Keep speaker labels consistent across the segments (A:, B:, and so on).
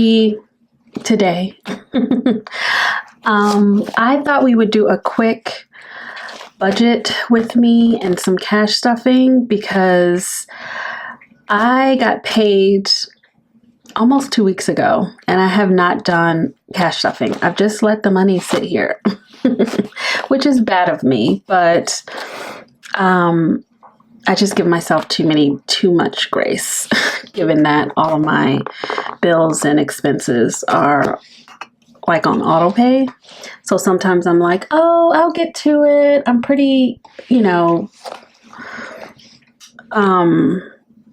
A: happy today. I thought we would do a quick budget with me and some cash stuffing because I got paid almost 2 weeks ago and I have not done cash stuffing. I've just let the money sit here, which is bad of me, but I just give myself too much grace, given that all of my bills and expenses are like on auto pay. So sometimes I'm like, oh, I'll get to it. I'm pretty,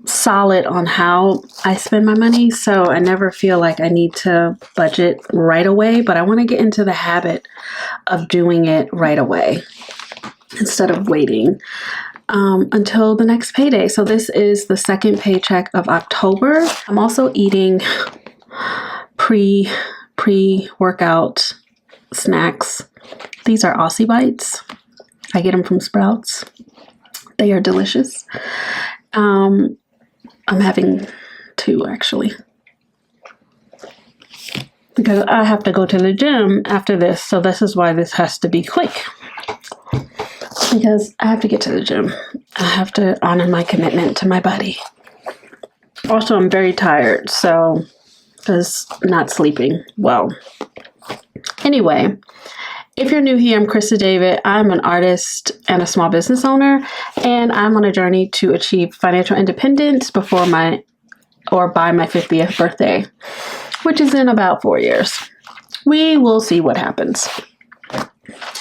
A: solid on how I spend my money. So I never feel like I need to budget right away, but I want to get into the habit of doing it right away instead of waiting until the next payday. So this is the second paycheck of October. I'm also eating pre-workout snacks. These are Aussie Bites. I get them from Sprouts. They are delicious. I'm having 2 actually, because I have to go to the gym after this. So this is why this has to be quick, because I have to get to the gym. I have to honor my commitment to my body. Also, I'm very tired, so because not sleeping well. Anyway, if you're new here, I'm Christa David. I'm an artist and a small business owner, and I'm on a journey to achieve financial independence by my 50th birthday, which is in about 4 years. We will see what happens.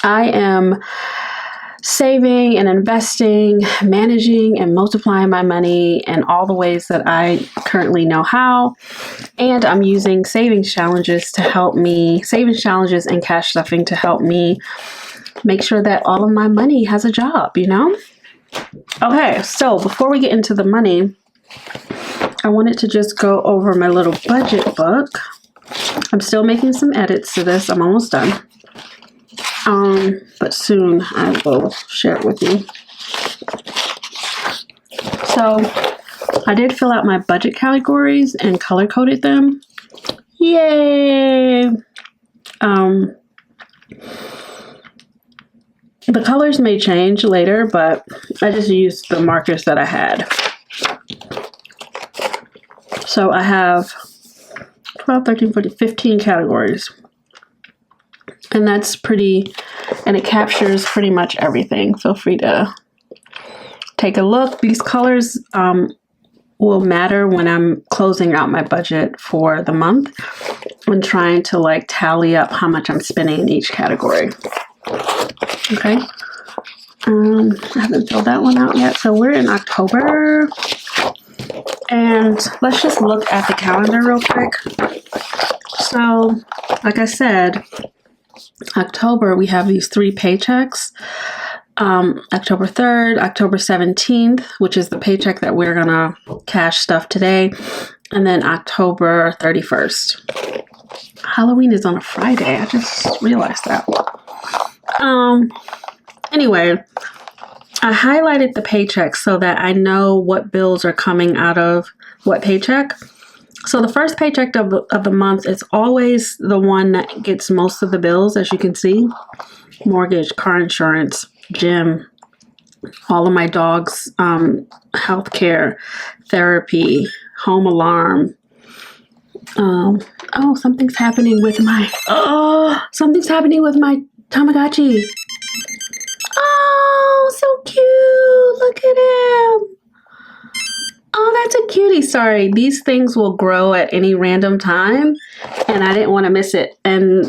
A: I am saving and investing, managing and multiplying my money in all the ways that I currently know how. And I'm using savings challenges and cash stuffing to help me make sure that all of my money has a job, Okay, so before we get into the money, I wanted to just go over my little budget book. I'm still making some edits to this. I'm almost done. But soon I will share it with you. So I did fill out my budget categories and color coded them. Yay! The colors may change later, but I just used the markers that I had. So I have 12, 13, 14, 15 categories. And that's and it captures pretty much everything. Feel free to take a look. These colors will matter when I'm closing out my budget for the month and trying to tally up how much I'm spending in each category. Okay. I haven't filled that one out yet. So we're in October. And let's just look at the calendar real quick. So, like I said, October, we have these 3 paychecks. October 3rd, October 17th, which is the paycheck that we're going to cash stuff today. And then October 31st. Halloween is on a Friday. I just realized that. Anyway, I highlighted the paychecks so that I know what bills are coming out of what paycheck. So the first paycheck of the month is always the one that gets most of the bills, as you can see. Mortgage, car insurance, gym, all of my dogs' healthcare, therapy, home alarm. Something's happening with my Tamagotchi. Oh, so cute. Look at him. Oh, that's a cutie. Sorry, these things will grow at any random time, and I didn't want to miss it. And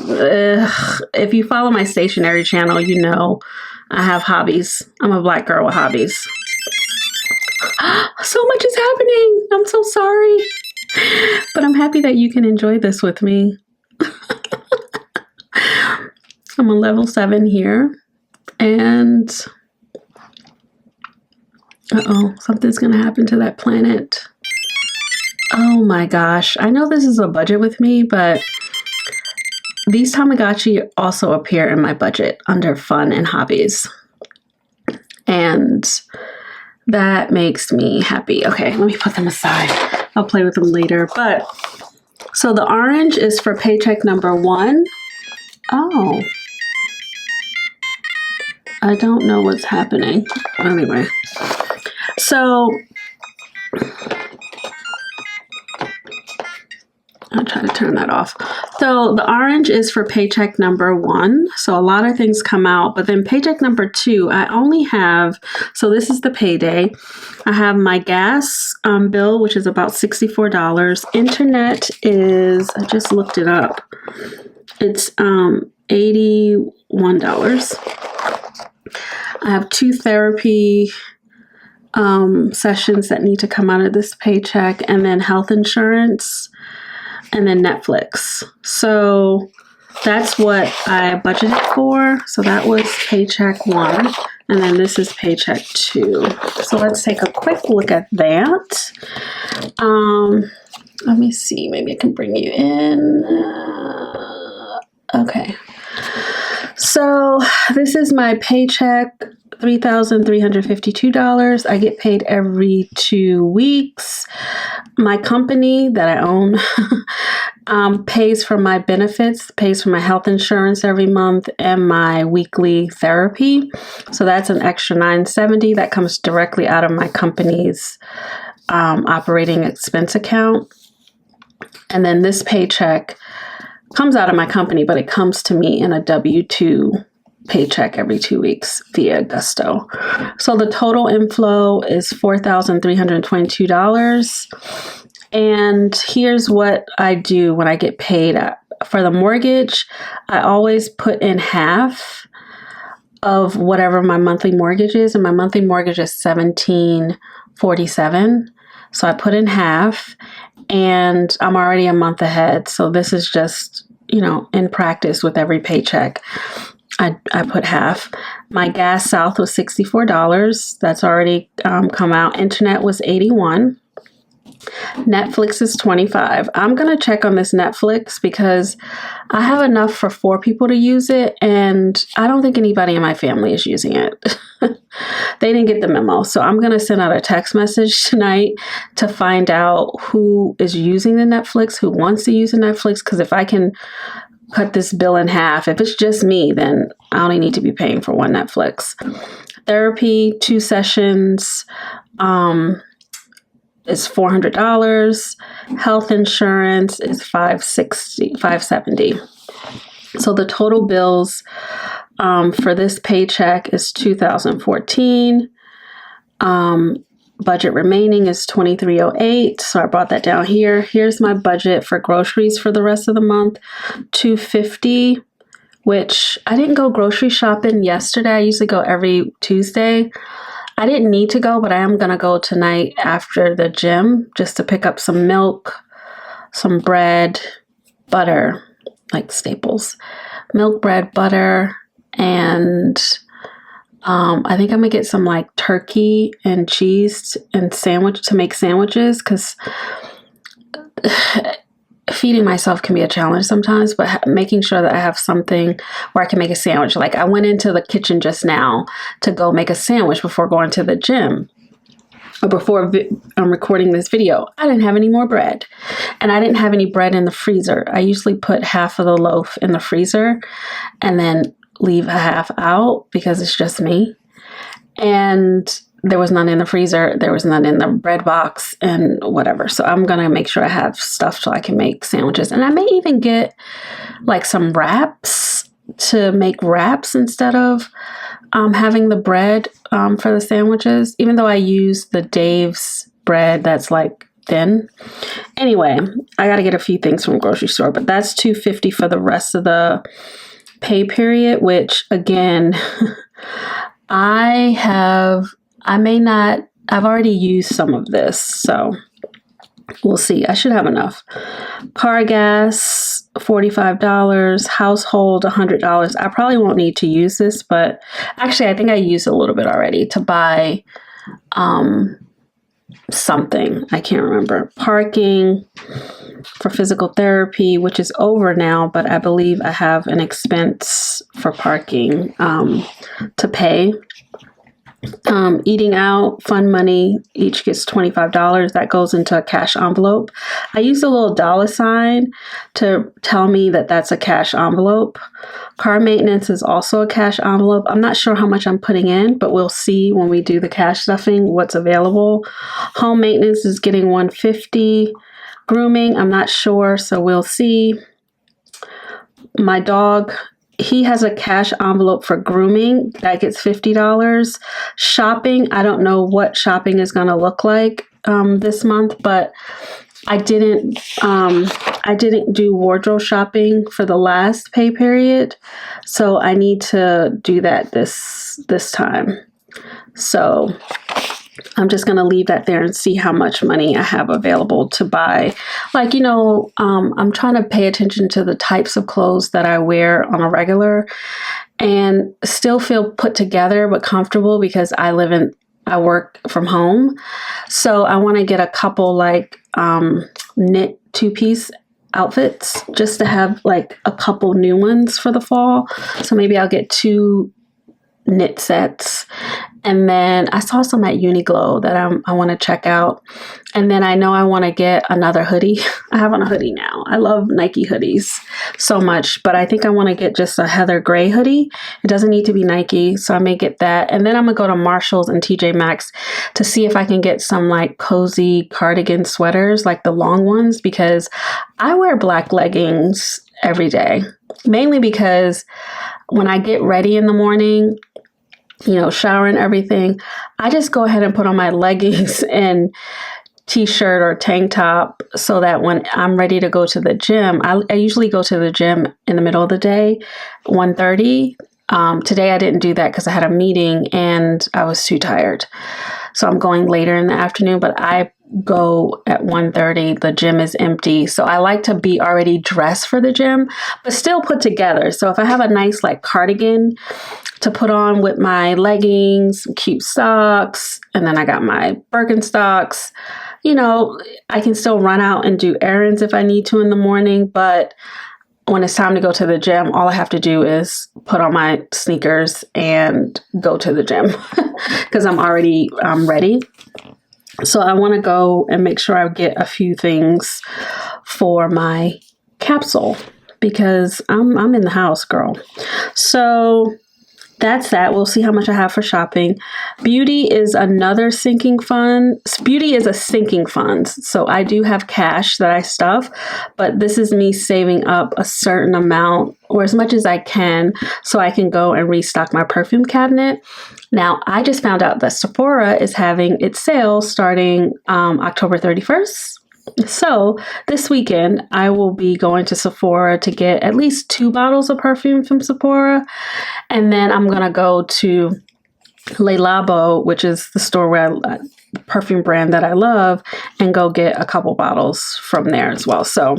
A: if you follow my stationery channel, you know I have hobbies. I'm a Black girl with hobbies. So much is happening. I'm so sorry. But I'm happy that you can enjoy this with me. I'm on level 7 here. And something's going to happen to that planet. Oh my gosh. I know this is a budget with me, but these Tamagotchi also appear in my budget under fun and hobbies. And that makes me happy. Okay, let me put them aside. I'll play with them later. But So the orange is for paycheck number 1. Oh. I don't know what's happening. Anyway. So I'll try to turn that off. So the orange is for paycheck number 1. So a lot of things come out, but then paycheck number 2, I only have, so this is the payday. I have my gas bill, which is about $64. Internet is, I just looked it up. It's $81. I have 2 therapy sessions that need to come out of this paycheck, and then health insurance, and then Netflix. So that's what I budgeted for. So that was paycheck 1, and then this is paycheck 2. So let's take a quick look at that. Let me see, maybe I can bring you in. Okay. So this is my paycheck, $3,352. I get paid every 2 weeks. My company that I own pays for my benefits, pays for my health insurance every month, and my weekly therapy. So that's an extra $970 that comes directly out of my company's operating expense account. And then this paycheck comes out of my company, but it comes to me in a W-2 paycheck every 2 weeks via Gusto. So the total inflow is $4,322. And here's what I do when I get paid. For the mortgage, I always put in half of whatever my monthly mortgage is, and my monthly mortgage is $1,747. So I put in half, and I'm already a month ahead. So this is just, in practice with every paycheck. I put half. My gas south was $64. That's already come out. Internet was $81. Netflix is $25. I'm going to check on this Netflix because I have enough for 4 people to use it, and I don't think anybody in my family is using it. They didn't get the memo. So I'm going to send out a text message tonight to find out who is using the Netflix, who wants to use the Netflix, because if I can cut this bill in half, if it's just me, then I only need to be paying for 1 Netflix. Therapy, 2 sessions, is $400. Health insurance is $570. So the total bills for this paycheck is $2,014. Budget remaining is $2,308. So I brought that down here. Here's my budget for groceries for the rest of the month, $250, which I didn't go grocery shopping yesterday. I usually go every Tuesday. I didn't need to go, but I am going to go tonight after the gym just to pick up some milk, some bread, butter, like staples, milk, bread, butter, and I think I'm going to get some like turkey and cheese and sandwich to make sandwiches, because feeding myself can be a challenge sometimes, but making sure that I have something where I can make a sandwich. Like I went into the kitchen just now to go make a sandwich before going to the gym, or before I'm recording this video. I didn't have any more bread, and I didn't have any bread in the freezer. I usually put half of the loaf in the freezer and then leave a half out because it's just me. And there was none in the freezer. There was none in the bread box and whatever. So I'm going to make sure I have stuff so I can make sandwiches. And I may even get like some wraps to make wraps instead of having the bread for the sandwiches, even though I use the Dave's bread that's like thin. Anyway, I got to get a few things from the grocery store, but that's $250 for the rest of the pay period, which again, I've already used some of this, so we'll see. I should have enough. Car gas, $45, household, $100. I probably won't need to use this, but actually I think I used a little bit already to buy something. I can't remember. Parking for physical therapy, which is over now, but I believe I have an expense for parking to pay. Eating out, fun money, each gets $25. That goes into a cash envelope. I use a little dollar sign to tell me that that's a cash envelope. Car maintenance is also a cash envelope. I'm not sure how much I'm putting in, but we'll see when we do the cash stuffing what's available. Home maintenance is getting $150. Grooming, I'm not sure, so we'll see. My dog, he has a cash envelope for grooming that gets $50. Shopping, I don't know what shopping is going to look like this month, but I didn't do wardrobe shopping for the last pay period, so I need to do that this time. So I'm just going to leave that there and see how much money I have available to buy. Like, I'm trying to pay attention to the types of clothes that I wear on a regular and still feel put together but comfortable because I work from home. So I want to get a couple like knit two-piece outfits just to have like a couple new ones for the fall. So maybe I'll get 2 knit sets. And then I saw some at Uniqlo that I want to check out. And then I know I want to get another hoodie. I have on a hoodie now. I love Nike hoodies so much, but I think I want to get just a heather gray hoodie. It doesn't need to be Nike, so I may get that. And then I'm going to go to Marshalls and TJ Maxx to see if I can get some like cozy cardigan sweaters, like the long ones, because I wear black leggings every day, mainly because when I get ready in the morning, shower and everything, I just go ahead and put on my leggings and t-shirt or tank top so that when I'm ready to go to the gym, I usually go to the gym in the middle of the day, 1:30. Today I didn't do that because I had a meeting and I was too tired. So I'm going later in the afternoon, but I go at 1:30. The gym is empty. So I like to be already dressed for the gym, but still put together. So if I have a nice like cardigan to put on with my leggings, cute socks, and then I got my Birkenstocks, I can still run out and do errands if I need to in the morning. But when it's time to go to the gym, all I have to do is put on my sneakers and go to the gym because I'm already ready. So I want to go and make sure I get a few things for my capsule because I'm in the house, girl. So that's that. We'll see how much I have for shopping. Beauty is another sinking fund. Beauty is a sinking fund. So I do have cash that I stuff, but this is me saving up a certain amount or as much as I can so I can go and restock my perfume cabinet. Now, I just found out that Sephora is having its sale starting October 31st. So this weekend, I will be going to Sephora to get at least 2 bottles of perfume from Sephora. And then I'm going to go to Le Labo, which is the store where perfume brand that I love, and go get a couple bottles from there as well. So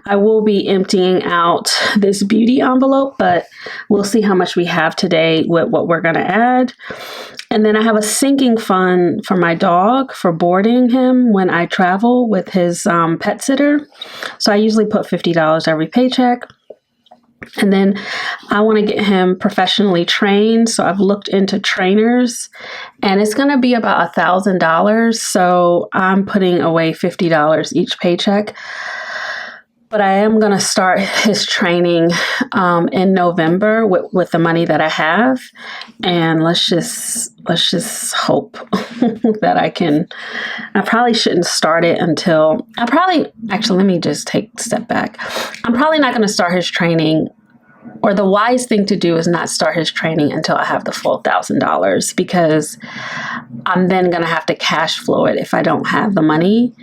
A: I will be emptying out this beauty envelope, but we'll see how much we have today with what we're going to add. And then I have a sinking fund for my dog for boarding him when I travel with his pet sitter. So I usually put $50 every paycheck. And then I want to get him professionally trained. So I've looked into trainers and it's going to be about $1,000. So I'm putting away $50 each paycheck. But I am going to start his training in November with the money that I have. And let's just hope that I can. I probably shouldn't start it until actually, let me just take a step back. I'm probably not going to start his training, or the wise thing to do is not start his training until I have the full $1,000, because I'm then going to have to cash flow it if I don't have the money.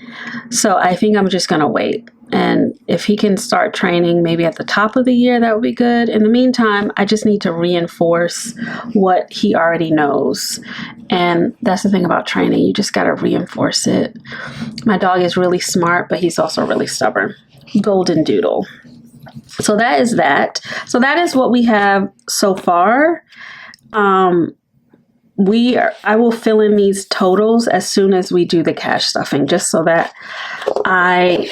A: So I think I'm just going to wait. And if he can start training maybe at the top of the year, that would be good. In the meantime, I just need to reinforce what he already knows. And that's the thing about training. You just got to reinforce it. My dog is really smart, but he's also really stubborn. Golden doodle. So that is that. So that is what we have so far. I will fill in these totals as soon as we do the cash stuffing, just so that I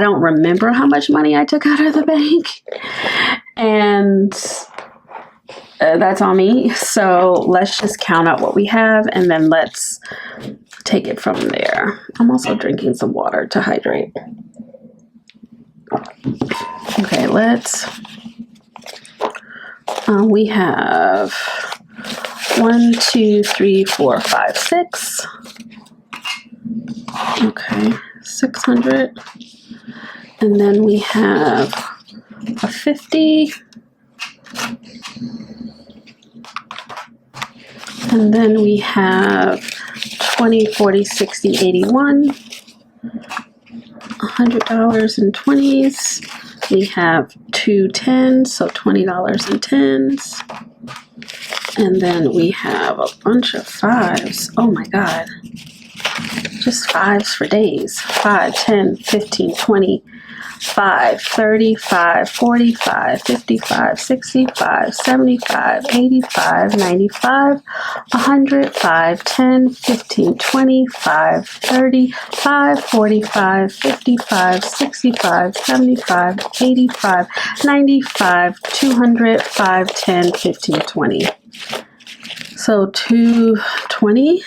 A: don't remember how much money I took out of the bank. And that's on me. So let's just count out what we have and then let's take it from there. I'm also drinking some water to hydrate. Okay, let's, we have 1, 2, 3, 4, 5, 6. Okay, 600. And then we have a 50. And then we have 20, 40, 60, 81. $100 in 20s. We have 2 10s, so $20 in 10s. And then we have a bunch of 5s. Oh my God. Just 5s for days. 5, 10, 15, 20, 5, 35, 45, 55, 65, 75, 85, 95, 100, 5, 10, 15, 20, 5, 30, 5, 45, 55, 65, 75, 85, 95, 200, 5, 10, 15, 20. So 220.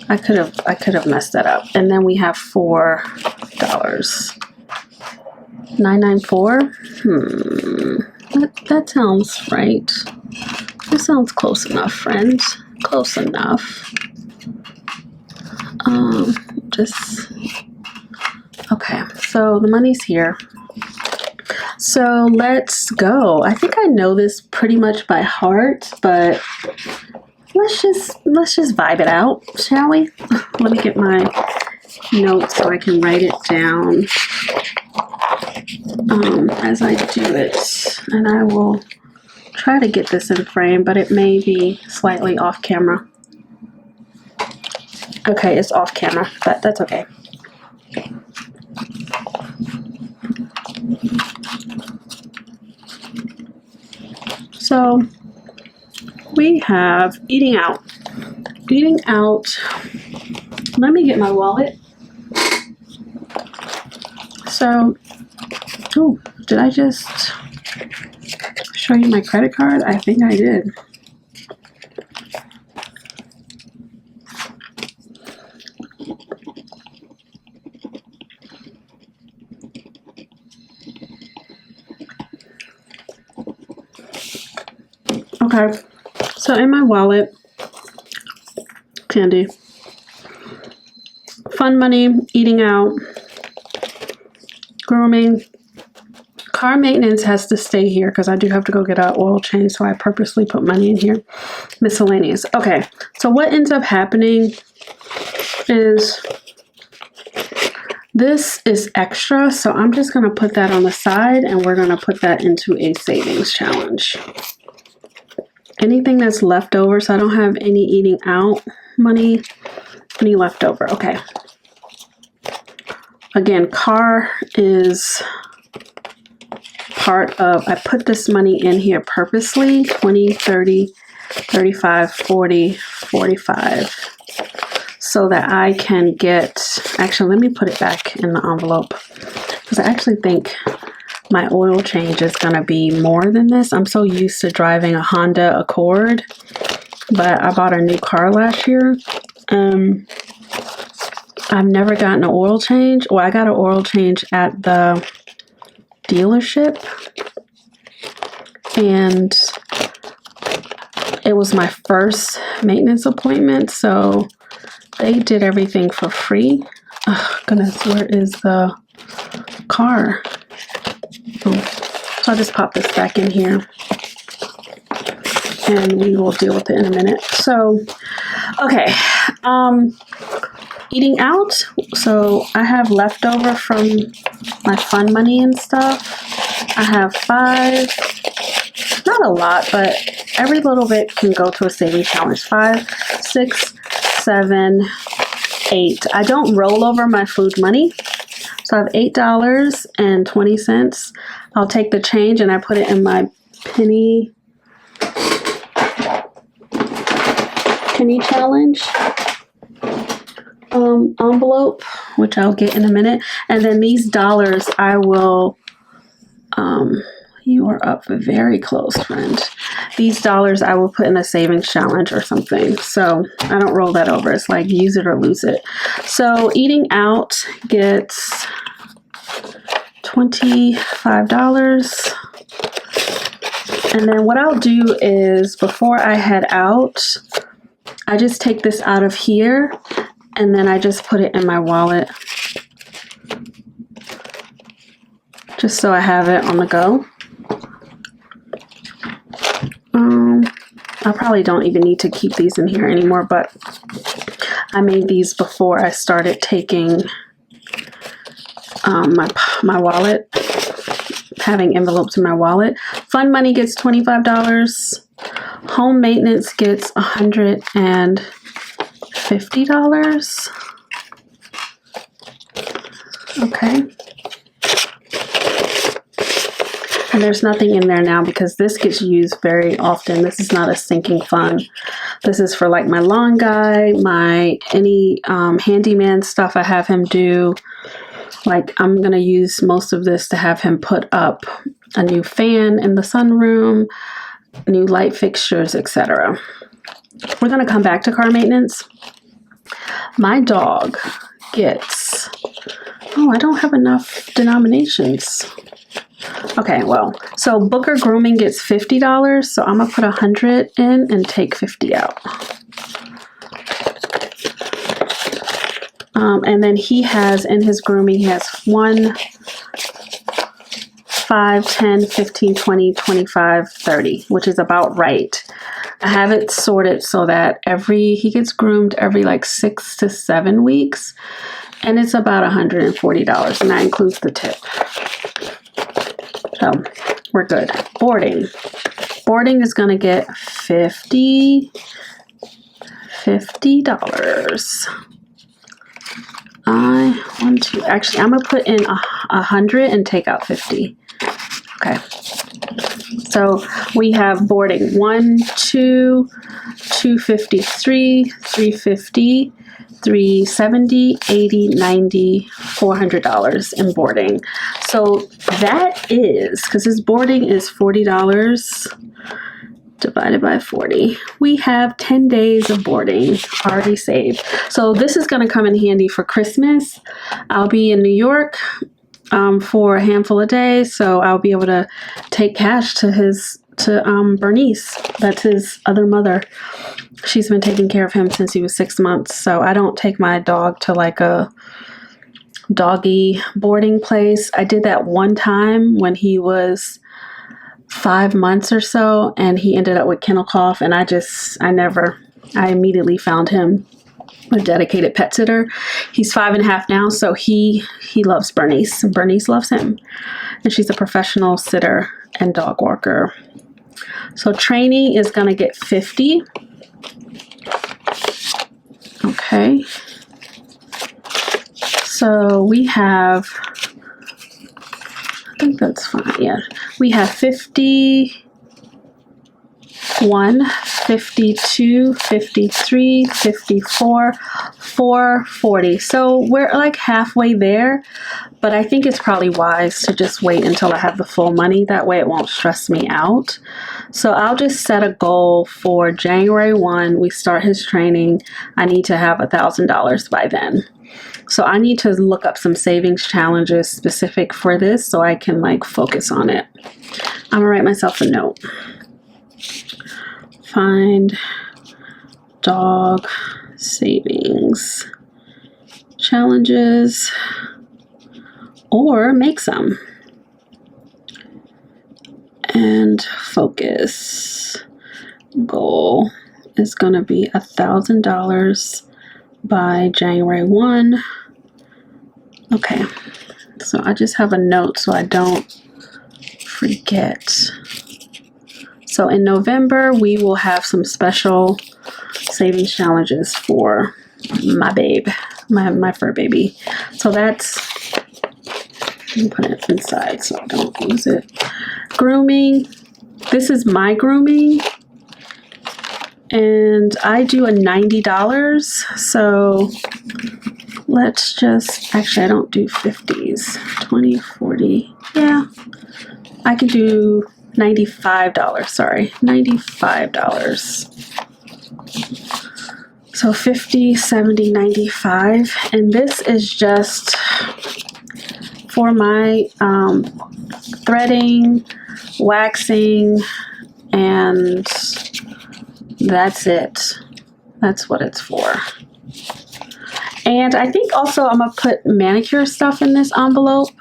A: I could have messed that up. And then we have $4. 994. That sounds right. That sounds close enough, friends. Close enough. Okay. So the money's here. So let's go. I think I know this pretty much by heart, but let's just vibe it out, shall we? Let me get my notes so I can write it down as I do it. And I will try to get this in frame, but it may be slightly off camera. Okay, it's off camera, but that's okay. So we have eating out. Eating out. Let me get my wallet. So, oh, did I just show you my credit card? I think I did. Okay, so in my wallet, candy, fun money, eating out, grooming, car maintenance has to stay here because I do have to go get an oil change, so I purposely put money in here. Miscellaneous. Okay, so what ends up happening is this is extra, so I'm just going to put that on the side and we're going to put that into a savings challenge. Anything that's left over, so I don't have any eating out money, any left over. Okay. Again, car is part of, I put this money in here purposely, 20, 30, 35, 40, 45, so that I can get, actually, let me put it back in the envelope, because I actually think my oil change is going to be more than this. I'm so used to driving a Honda Accord, but I bought a new car last year. I've never gotten an oil change. Well, I got an oil change at the dealership, and it was my first maintenance appointment, so they did everything for free. Oh, goodness, where is the car? Oh, so I'll just pop this back in here and we will deal with it in a minute. So, okay, eating out. So I have leftover from my fun money and stuff. I have 5, not a lot, but every little bit can go to a savings challenge. 5, 6, 7, 8. I don't roll over my food money. So I have $8.20. I'll take the change and I put it in my penny challenge envelope, which I'll get in a minute. And then these dollars I will You are up very close, friend. These dollars I will put in a savings challenge or something. So I don't roll that over. It's like use it or lose it. So eating out gets $25. And then what I'll do is before I head out, I just take this out of here and then I just put it in my wallet. Just so I have it on the go. I probably don't even need to keep these in here anymore, but I made these before I started taking my wallet, having envelopes in my wallet. Fund money gets $25. Home maintenance gets $150. Okay. And there's nothing in there now because this gets used very often. This is not a sinking fund. This is for like my lawn guy, any handyman stuff I have him do. Like I'm going to use most of this to have him put up a new fan in the sunroom, new light fixtures, etc. We're going to come back to car maintenance. My dog gets, I don't have enough denominations. Okay, well, so Booker Grooming gets $50, so I'm gonna put 100 in and take 50 out. And then he has, in his grooming, he has 1, 5, 10, 15, 20, 25, 30, which is about right. I have it sorted so that he gets groomed every like 6 to 7 weeks, and it's about $140, and that includes the tip. So we're good. Boarding is going to get $50. Actually, I'm going to put in 100 and take out 50. Okay. So we have boarding 1, 2, 253, 350, 370, 80, 90, $400 in boarding. So that is, because his boarding is $40 divided by 40. We have 10 days of boarding already saved. So this is going to come in handy for Christmas. I'll be in New York for a handful of days, so I'll be able to take cash to Bernice. That's his other mother. She's been taking care of him since he was 6 months. So I don't take my dog to like a doggy boarding place. I did that one time when he was 5 months or so, and he ended up with kennel cough, and I immediately found him a dedicated pet sitter. He's 5.5 now, so he loves Bernice. Bernice loves him, and she's a professional sitter and dog walker. So training is going to get 50. Okay. So we have, I think that's fine. Yeah. We have 51, 52, 53, 54, 440. So we're like halfway there, but I think it's probably wise to just wait until I have the full money. That way it won't stress me out. So I'll just set a goal for January 1. We start his training. I need to have $1,000 by then. So I need to look up some savings challenges specific for this so I can like focus on it. I'm gonna write myself a note. Find dog savings challenges or make some. And focus goal is going to be $1,000 by January 1. Okay, so I just have a note so I don't forget. So in November, we will have some special savings challenges for my babe, my fur baby. So that's, let me put it inside so I don't lose it. Grooming. This is my grooming. And I do a $90. So let's just, actually I don't do 50s, 20, 40, yeah. I can do $95, sorry, $95. So 50, 70, 95, and this is just for my threading, waxing, and that's it. That's what it's for. And I think also I'm gonna put manicure stuff in this envelope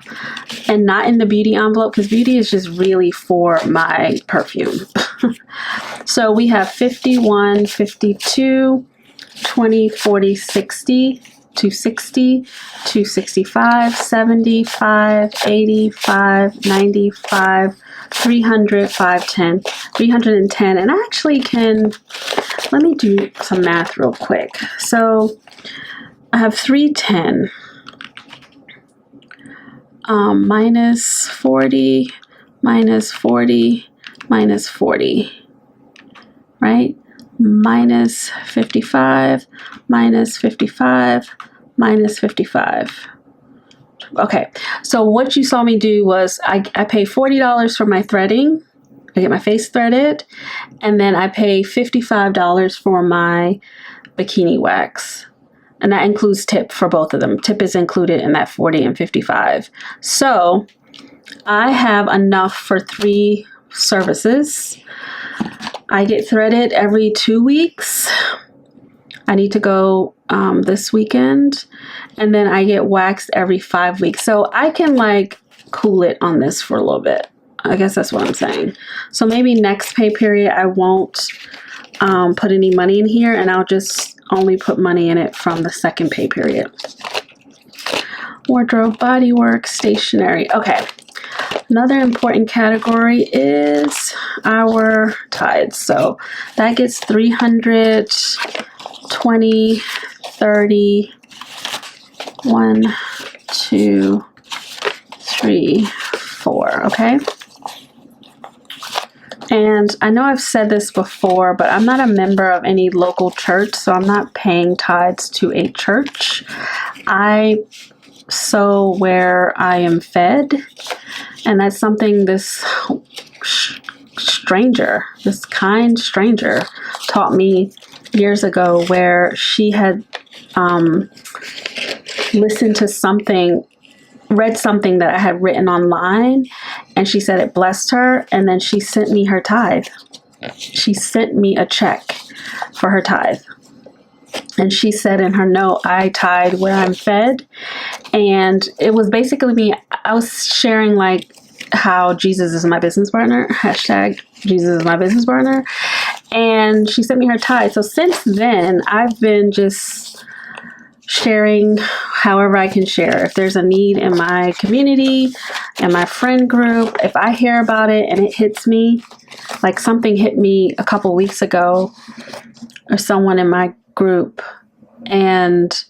A: and not in the beauty envelope, because beauty is just really for my perfume. So we have 51, 52, 20, 40, 60, 260, 265, 75, 85, 95, 300, 510, 310. And I actually can, let me do some math real quick. So I have 310 minus 40, minus 40, minus 40, right? Minus 55, minus 55, minus 55. Okay, so what you saw me do was I pay $40 for my threading. I get my face threaded, and then I pay $55 for my bikini wax. And that includes tip for both of them. Tip is included in that 40 and 55. So I have enough for 3 services. I get threaded every 2 weeks. I need to go this weekend. And then I get waxed every 5 weeks. So I can like cool it on this for a little bit. I guess that's what I'm saying. So maybe next pay period, I won't put any money in here, and I'll just only put money in it from the second pay period. Wardrobe, bodywork, stationery. Okay. Another important category is our tithes. So that gets 300, 20, 30, 1, 2, 3, 4. Okay. And I know I've said this before, but I'm not a member of any local church, so I'm not paying tithes to a church. I sow where I am fed, and that's something this stranger, this kind stranger, taught me years ago, where she had listened to something, read something that I had written online, and she said it blessed her, and then she sent me her tithe. She sent me a check for her tithe. And she said in her note, I tithe where I'm fed. And it was basically me, I was sharing like how Jesus is my business partner, hashtag Jesus is my business partner. And she sent me her tithe. So since then, I've been just sharing however I can share. If there's a need in my community, in my friend group, if I hear about it and it hits me, like something hit me a couple weeks ago, or someone in my group, and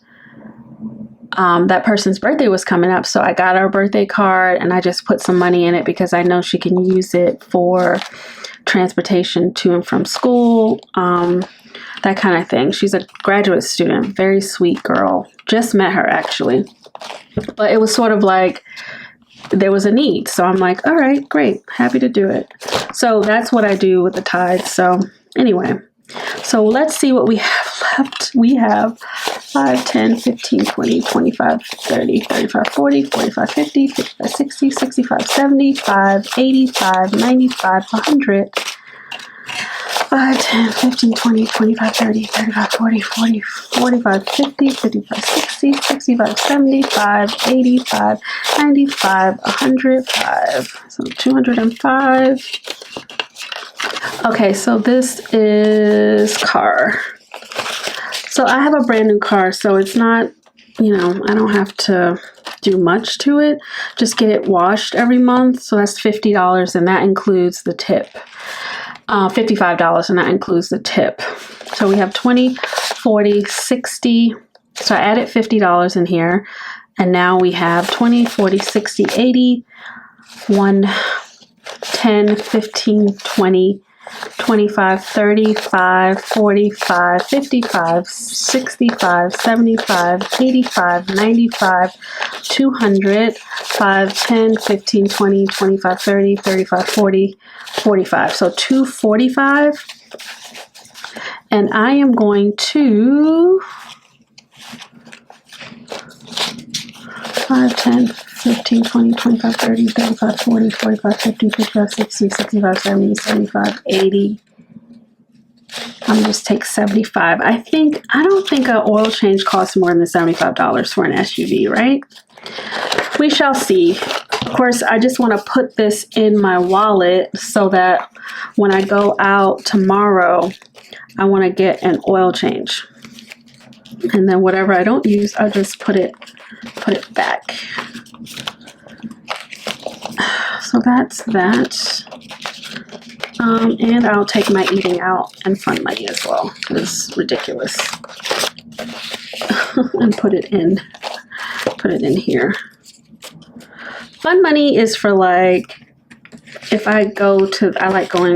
A: that person's birthday was coming up. So I got her birthday card and I just put some money in it because I know she can use it for transportation to and from school, that kind of thing. She's a graduate student, very sweet girl. Just met her actually. But it was sort of like there was a need. So I'm like, all right, great. Happy to do it. So that's what I do with the tithe. So anyway, so let's see what we have left. We have 5, 10, 15, 20, 25, 30, 35, 40, 45, 50, 55, 60, 65, 75, 85, 95, 100. 5, 10, 15, 20, 25, 30, 35, 40, 40, 45, 50, 55, 60, 65, 75, 85, 95, 105. So 205. Okay, so this is car. So I have a brand new car, so it's not, you know, I don't have to do much to it. Just get it washed every month. So that's $50, and that includes the tip. $55, and that includes the tip. So we have 20, 40, 60. So I added $50 in here, and now we have 20, 40, 60, 80, 1, 10, 15, 20, 25, 35, 45, 55, 65, 75, 85, 95, 200, 5, 10, 15, 20, 25, 30, 35, 40, 45. So 245. And I am going to 5, 10, 15, 20, 25, 30, 35, 40, 45, 50, 55, 60, 65, 70, 75, 80. I'm going to just take 75. I don't think an oil change costs more than $75 for an SUV, right? We shall see. Of course, I just want to put this in my wallet so that when I go out tomorrow, I want to get an oil change. And then whatever I don't use, I'll just put it back. So that's that. And I'll take my eating out and fun money as well. It's ridiculous. And put it in here. Fun money is for like, if I like going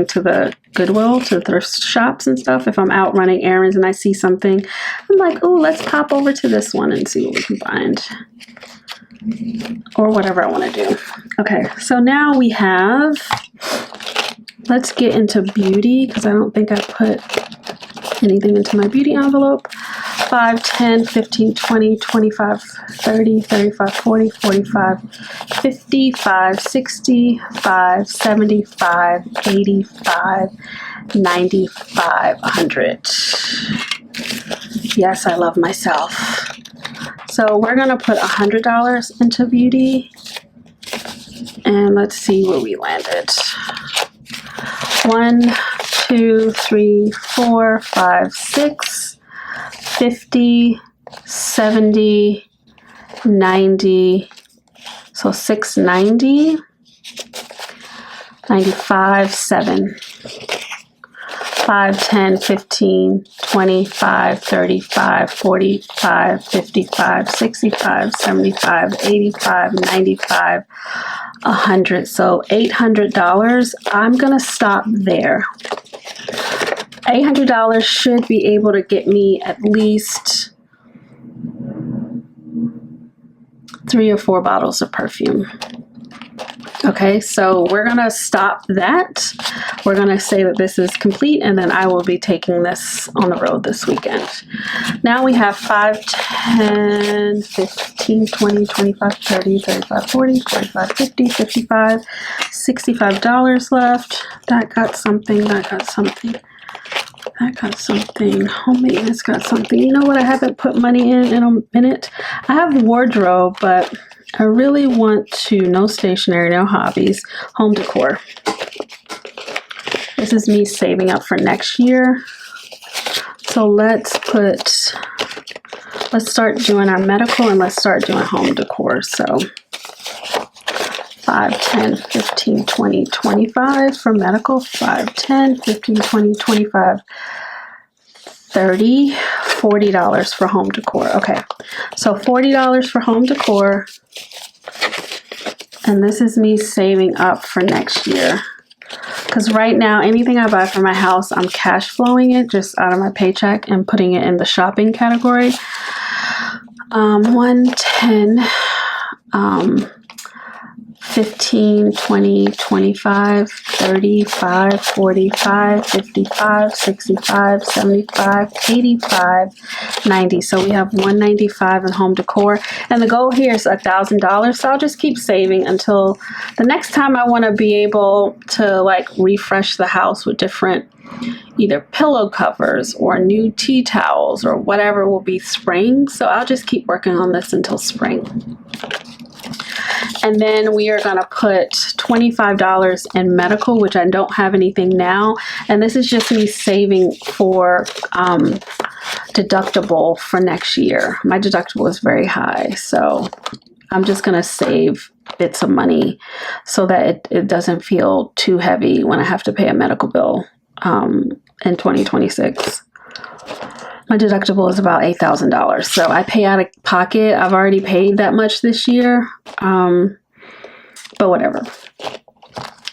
A: to the Goodwill, to thrift shops and stuff. If I'm out running errands and I see something, I'm like, oh, let's pop over to this one and see what we can find. Or whatever I want to do. Okay, so now we have, let's get into beauty, because I don't think I put anything into my beauty envelope. 5, 10, 15, 20, 25, 30, 35, 40, 45, 55, 65, 75, 85, 95, 100. Yes, I love myself. So we're going to put $100 into beauty. And let's see where we landed. 1, 2, 3, 4, 5, 6, 50, 70, 90, so 690, 95, 7, 5, 10, 15, 25, 35, 45, 55, 65, 75, 85, 95, 100. So $800. I'm going to stop there. $800 should be able to get me at least 3 or 4 bottles of perfume. Okay, so we're going to stop that. We're going to say that this is complete, and then I will be taking this on the road this weekend. Now we have 5, 10, 15, 20, 25, 30, 35, 40, 45, 50, 55, $65 left. That got something, that got something. That got something. Home maintenance got something. You know what I haven't put money in a minute? I have wardrobe, but I really want to, no stationery, no hobbies, home decor. This is me saving up for next year. So let's start doing our medical and let's start doing home decor. So 5, 10, 15, 20, 25 for medical. 5, 10, 15, 20, 25, 30, $40 for home decor. Okay, so $40 for home decor. And this is me saving up for next year. Because right now, anything I buy for my house, I'm cash flowing it just out of my paycheck and putting it in the shopping category. 1, 10, 15, 20, 25, 35, 45, 55, 65, 75, 85, 90. So we have $195 in home decor. And the goal here is $1,000. So I'll just keep saving until the next time I want to be able to like refresh the house with different either pillow covers or new tea towels or whatever will be spring. So I'll just keep working on this until spring. And then we are going to put $25 in medical, which I don't have anything now. And this is just me saving for deductible for next year. My deductible is very high. So I'm just going to save bits of money so that it doesn't feel too heavy when I have to pay a medical bill in 2026. My deductible is about $8,000. So I pay out of pocket. I've already paid that much this year. But whatever.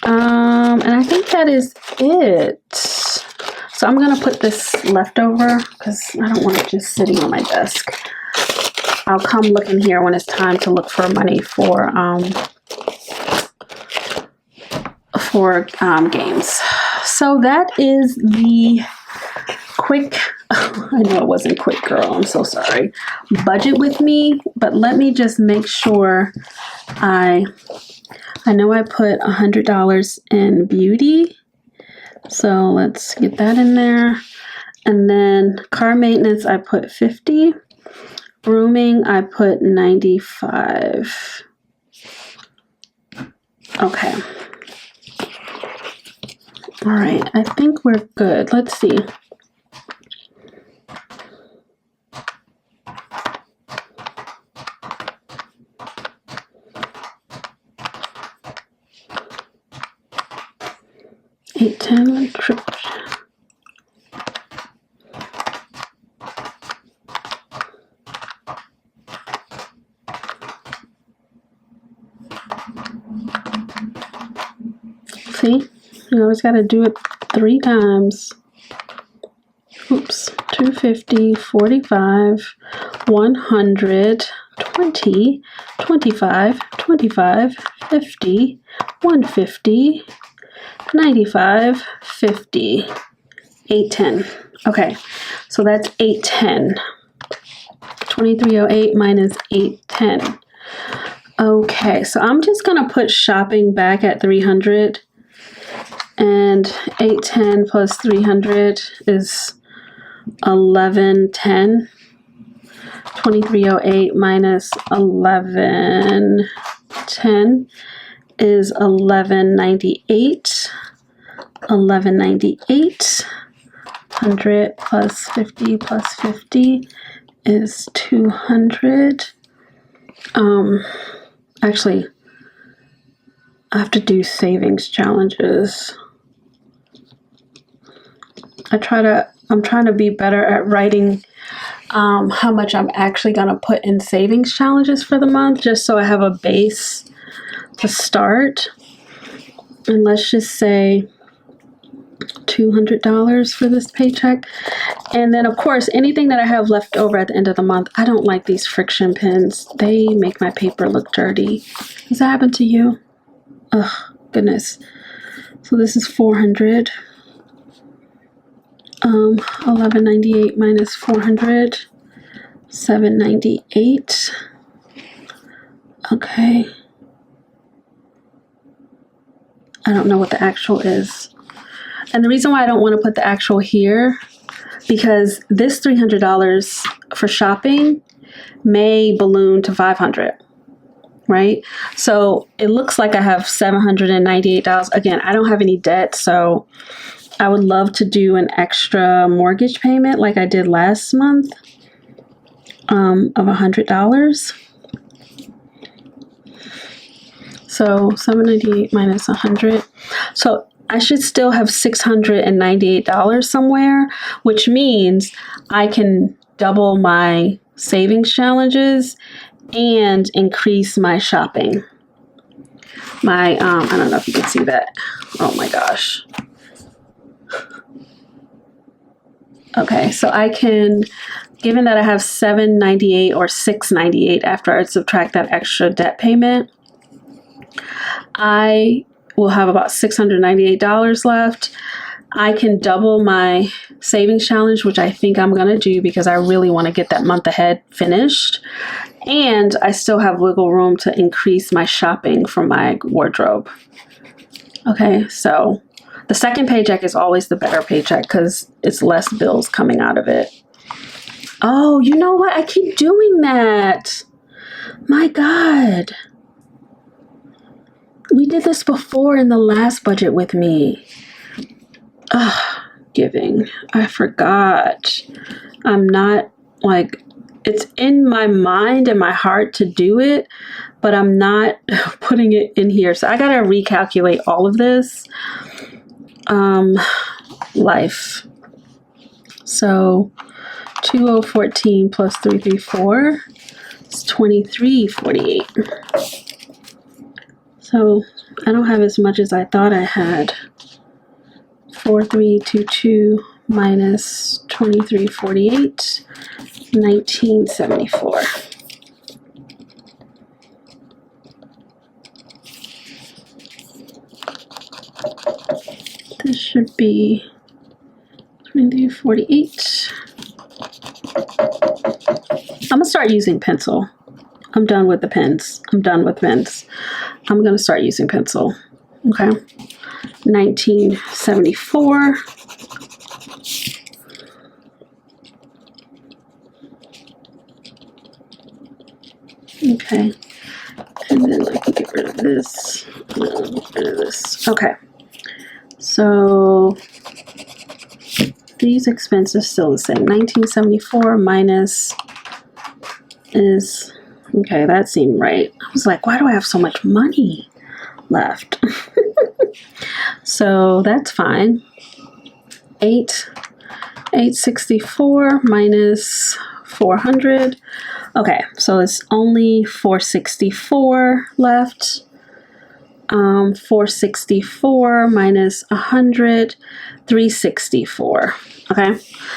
A: And I think that is it. So I'm going to put this leftover because I don't want it just sitting on my desk. I'll come look in here when it's time to look for money for games. So that is the quick, I know it wasn't quick, girl, I'm so sorry, budget with me, but let me just make sure I know I put $100 in beauty, so let's get that in there. And then car maintenance, I put 50. Grooming, I put 95. Okay. All right, I think we're good. Let's see. $8.10 trip. See, you always got to do it 3 times. Oops, 250, 45, 100, 20, 25, 25, 50, 150, 95, 50, 810. Okay, so that's 810. 2308 minus 810. Okay, so I'm just gonna put shopping back at 300, and 810 plus 300 is 1110. 2308 minus 1110 is 1198. 1198. 100 plus 50 plus 50 is 200. Actually, I have to do savings challenges. I'm trying to be better at writing how much I'm actually going to put in savings challenges for the month, just so I have a base to start. And let's just say $200 for this paycheck. And then, of course, anything that I have left over at the end of the month. I don't like these friction pins. They make my paper look dirty. Does that happen to you? Ugh, goodness. So this is 400. 1198 minus 400, 798. Okay. I don't know what the actual is. And the reason why I don't want to put the actual here, because this $300 for shopping may balloon to $500, right? So it looks like I have $798. Again, I don't have any debt, so I would love to do an extra mortgage payment like I did last month of $100. So 798 minus 100. So I should still have $698 somewhere, which means I can double my savings challenges and increase my shopping. My, I don't know if you can see that. Oh my gosh. Okay, so I can, given that I have $798 or $698 after I subtract that extra debt payment, I will have about $698 left. I can double my savings challenge, which I think I'm going to do because I really want to get that month ahead finished. And I still have wiggle room to increase my shopping from my wardrobe. Okay, so the second paycheck is always the better paycheck because it's less bills coming out of it. Oh, you know what? I keep doing that. My God. We did this before in the last budget with me. Giving. I forgot. I'm not like, it's in my mind and my heart to do it, but I'm not putting it in here. So I got to recalculate all of this. Life. So 2014 plus 334 is 2348. So I don't have as much as I thought I had. 4322 minus 2348, 1974. This should be 2348. I'm gonna start using pencil. I'm done with the pens. I'm done with pens. I'm gonna start using pencil. Okay. 1974. Okay. And then I can get rid of this. Get rid of this. Okay. So these expenses still the same. 1974 minus is, okay, that seemed right. I was like, why do I have so much money left? So that's fine. 864 minus 400. Okay, so it's only 464 left. 464 minus 100, 364. Okay,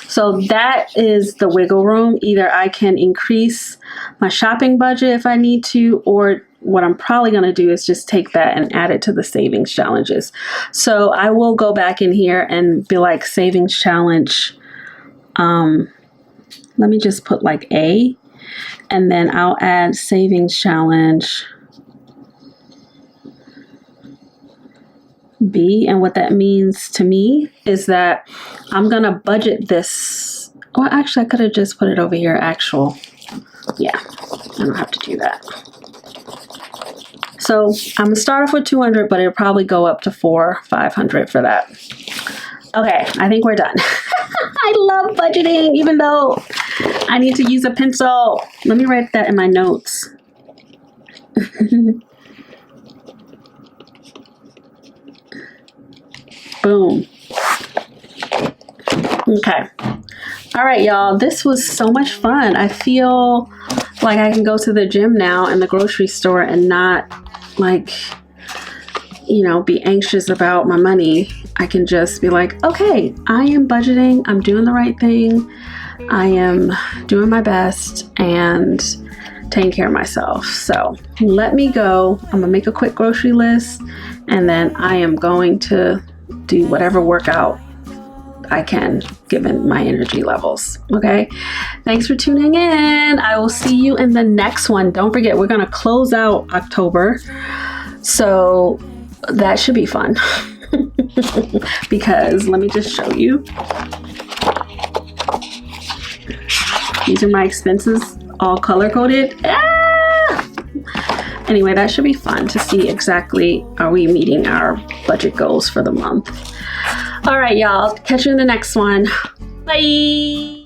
A: so that is the wiggle room. Either I can increase my shopping budget if I need to, or what I'm probably going to do is just take that and add it to the savings challenges. So I will go back in here and be like savings challenge. Let me just put like A, and then I'll add savings challenge B. And what that means to me is that I'm going to budget this. Well, actually, I could have just put it over here, actual. Yeah, I don't have to do that. So I'm going to start off with 200, but it'll probably go up to 500 for that. Okay, I think we're done. I love budgeting, even though I need to use a pencil. Let me write that in my notes. Boom. Okay. All right, y'all. This was so much fun. I feel like I can go to the gym now and the grocery store and not like, you know, be anxious about my money. I can just be like, okay, I am budgeting. I'm doing the right thing. I am doing my best and taking care of myself. So let me go. I'm gonna make a quick grocery list, and then I am going to do whatever workout I can given my energy levels. Okay. Thanks for tuning in. I will see you in the next one. Don't forget, we're going to close out October. So that should be fun. Because let me just show you. These are my expenses, all color coded. Ah! Anyway, that should be fun to see exactly, are we meeting our budget goals for the month. All right, y'all. Catch you in the next one. Bye.